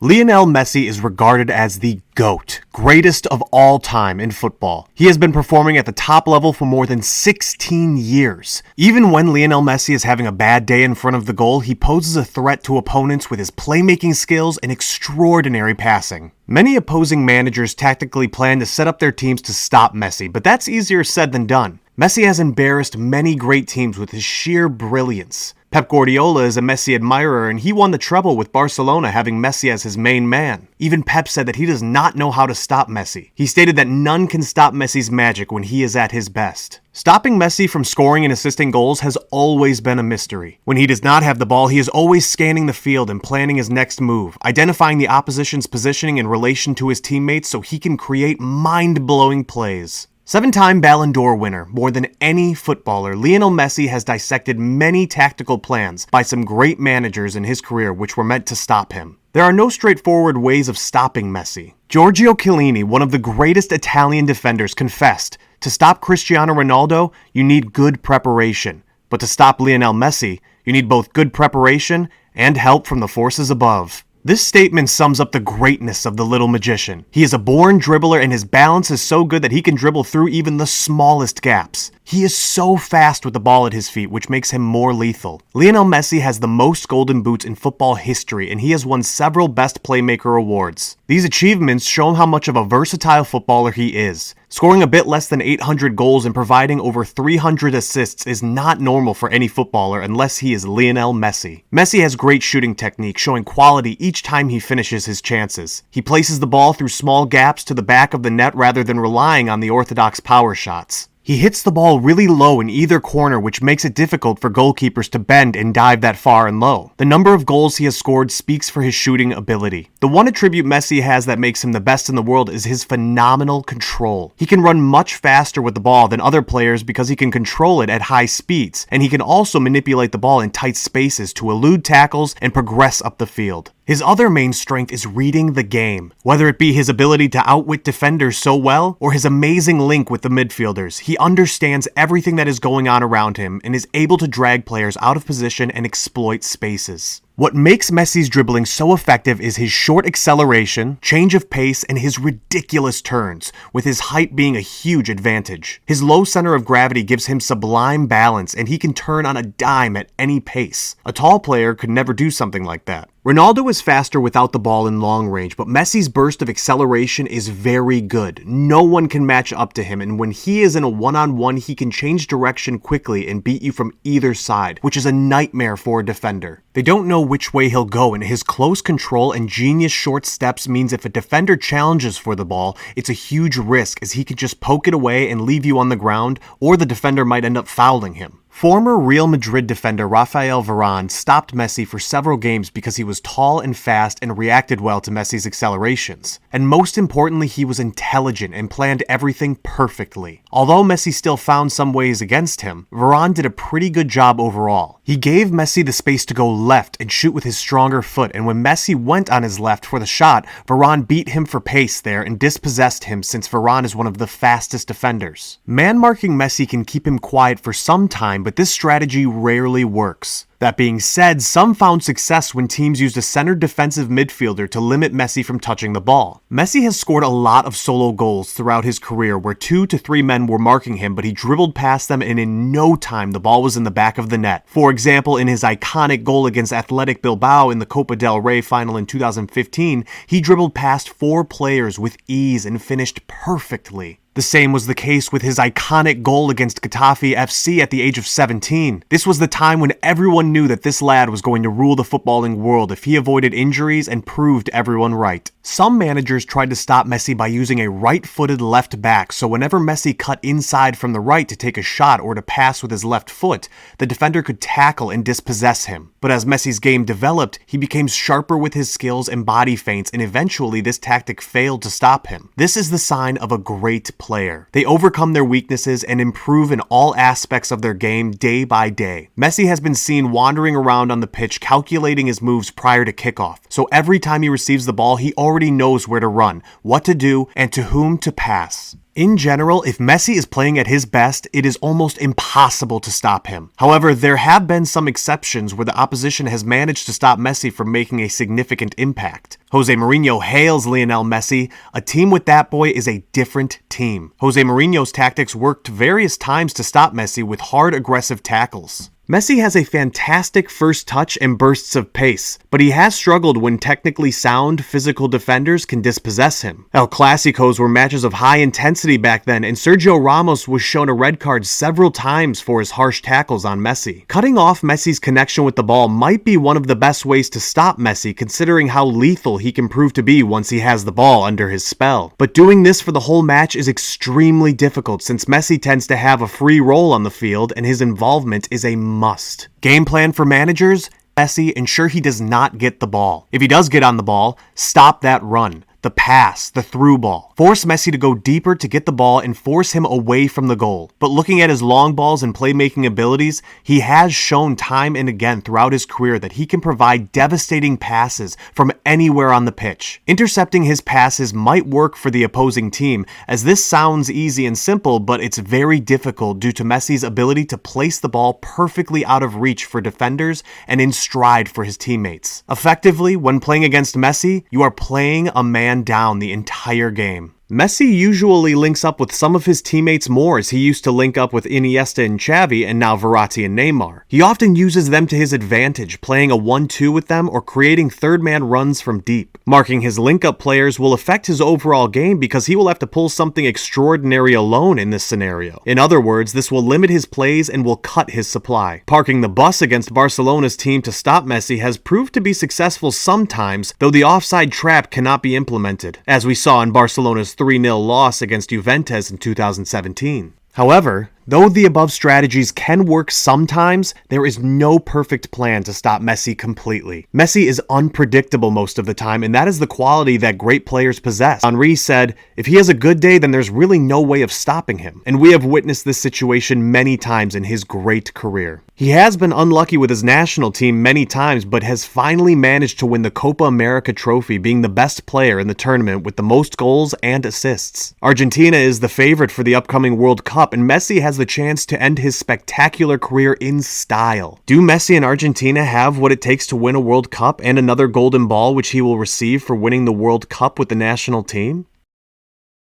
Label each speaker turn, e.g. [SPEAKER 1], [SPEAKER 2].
[SPEAKER 1] Lionel Messi is regarded as the GOAT, greatest of all time in football. He has been performing at the top level for more than 16 years. Even when Lionel Messi is having a bad day in front of the goal, he poses a threat to opponents with his playmaking skills and extraordinary passing. Many opposing managers tactically plan to set up their teams to stop Messi, but that's easier said than done. Messi has embarrassed many great teams with his sheer brilliance. Pep Guardiola is a Messi admirer, and he won the treble with Barcelona, having Messi as his main man. Even Pep said that he does not know how to stop Messi. He stated that none can stop Messi's magic when he is at his best. Stopping Messi from scoring and assisting goals has always been a mystery. When he does not have the ball, he is always scanning the field and planning his next move, identifying the opposition's positioning in relation to his teammates so he can create mind-blowing plays. 7-time Ballon d'Or winner, more than any footballer, Lionel Messi has dissected many tactical plans by some great managers in his career which were meant to stop him. There are no straightforward ways of stopping Messi. Giorgio Chiellini, one of the greatest Italian defenders, confessed, "To stop Cristiano Ronaldo, you need good preparation. But to stop Lionel Messi, you need both good preparation and help from the forces above." This statement sums up the greatness of the little magician. He is a born dribbler, and his balance is so good that he can dribble through even the smallest gaps. He is so fast with the ball at his feet, which makes him more lethal. Lionel Messi has the most golden boots in football history, and he has won several Best Playmaker awards. These achievements show how much of a versatile footballer he is. Scoring a bit less than 800 goals and providing over 300 assists is not normal for any footballer unless he is Lionel Messi. Messi has great shooting technique, showing quality each time he finishes his chances. He places the ball through small gaps to the back of the net rather than relying on the orthodox power shots. He hits the ball really low in either corner, which makes it difficult for goalkeepers to bend and dive that far and low. The number of goals he has scored speaks for his shooting ability. The one attribute Messi has that makes him the best in the world is his phenomenal control. He can run much faster with the ball than other players because he can control it at high speeds, and he can also manipulate the ball in tight spaces to elude tackles and progress up the field. His other main strength is reading the game. Whether it be his ability to outwit defenders so well, or his amazing link with the midfielders, he understands everything that is going on around him and is able to drag players out of position and exploit spaces. What makes Messi's dribbling so effective is his short acceleration, change of pace, and his ridiculous turns, with his height being a huge advantage. His low center of gravity gives him sublime balance, and he can turn on a dime at any pace. A tall player could never do something like that. Ronaldo is faster without the ball in long range, but Messi's burst of acceleration is very good. No one can match up to him, and when he is in a one-on-one, he can change direction quickly and beat you from either side, which is a nightmare for a defender. They don't know which way he'll go, and his close control and genius short steps means if a defender challenges for the ball, it's a huge risk as he could just poke it away and leave you on the ground, or the defender might end up fouling him. Former Real Madrid defender Rafael Varane stopped Messi for several games because he was tall and fast and reacted well to Messi's accelerations. And most importantly, he was intelligent and planned everything perfectly. Although Messi still found some ways against him, Varane did a pretty good job overall. He gave Messi the space to go left and shoot with his stronger foot, and when Messi went on his left for the shot, Varane beat him for pace there and dispossessed him since Varane is one of the fastest defenders. Man-marking Messi can keep him quiet for some time, but this strategy rarely works. That being said, some found success when teams used a centered defensive midfielder to limit Messi from touching the ball. Messi has scored a lot of solo goals throughout his career where 2 to 3 men were marking him, but he dribbled past them and in no time the ball was in the back of the net. For example, in his iconic goal against Athletic Bilbao in the Copa del Rey final in 2015, he dribbled past 4 players with ease and finished perfectly. The same was the case with his iconic goal against Getafe FC at the age of 17. This was the time when everyone knew that this lad was going to rule the footballing world if he avoided injuries and proved everyone right. Some managers tried to stop Messi by using a right-footed left back, so whenever Messi cut inside from the right to take a shot or to pass with his left foot, the defender could tackle and dispossess him. But as Messi's game developed, he became sharper with his skills and body feints, and eventually this tactic failed to stop him. This is the sign of a great player. They overcome their weaknesses and improve in all aspects of their game day by day. Messi has been seen wandering around on the pitch calculating his moves prior to kickoff, so every time he receives the ball, he already knows where to run, what to do, and to whom to pass. In general, if Messi is playing at his best, it is almost impossible to stop him. However, there have been some exceptions where the opposition has managed to stop Messi from making a significant impact. Jose Mourinho hails Lionel Messi. A team with that boy is a different team. Jose Mourinho's tactics worked various times to stop Messi with hard, aggressive tackles. Messi has a fantastic first touch and bursts of pace, but he has struggled when technically sound, physical defenders can dispossess him. El Clasicos were matches of high intensity back then, and Sergio Ramos was shown a red card several times for his harsh tackles on Messi. Cutting off Messi's connection with the ball might be one of the best ways to stop Messi, considering how lethal he can prove to be once he has the ball under his spell. But doing this for the whole match is extremely difficult since Messi tends to have a free role on the field and his involvement is a must. Game plan for managers: Messi, ensure he does not get the ball. If he does get on the ball, stop that run, the pass, the through ball. Force Messi to go deeper to get the ball and force him away from the goal. But looking at his long balls and playmaking abilities, he has shown time and again throughout his career that he can provide devastating passes from anywhere on the pitch. Intercepting his passes might work for the opposing team, as this sounds easy and simple, but it's very difficult due to Messi's ability to place the ball perfectly out of reach for defenders and in stride for his teammates. Effectively, when playing against Messi, you are playing a man down the entire game. Messi usually links up with some of his teammates more, as he used to link up with Iniesta and Xavi and now Verratti and Neymar. He often uses them to his advantage, playing a 1-2 with them or creating third-man runs from deep. Marking his link-up players will affect his overall game because he will have to pull something extraordinary alone in this scenario. In other words, this will limit his plays and will cut his supply. Parking the bus against Barcelona's team to stop Messi has proved to be successful sometimes, though the offside trap cannot be implemented, as we saw in Barcelona's 3-0 loss against Juventus in 2017. However, though the above strategies can work sometimes, there is no perfect plan to stop Messi completely. Messi is unpredictable most of the time, and that is the quality that great players possess. Henry said, "If he has a good day, then there's really no way of stopping him." And we have witnessed this situation many times in his great career. He has been unlucky with his national team many times, but has finally managed to win the Copa America trophy, being the best player in the tournament with the most goals and assists. Argentina is the favorite for the upcoming World Cup, and Messi has the chance to end his spectacular career in style. Do Messi and Argentina have what it takes to win a World Cup and another golden ball which he will receive for winning the World Cup with the national team?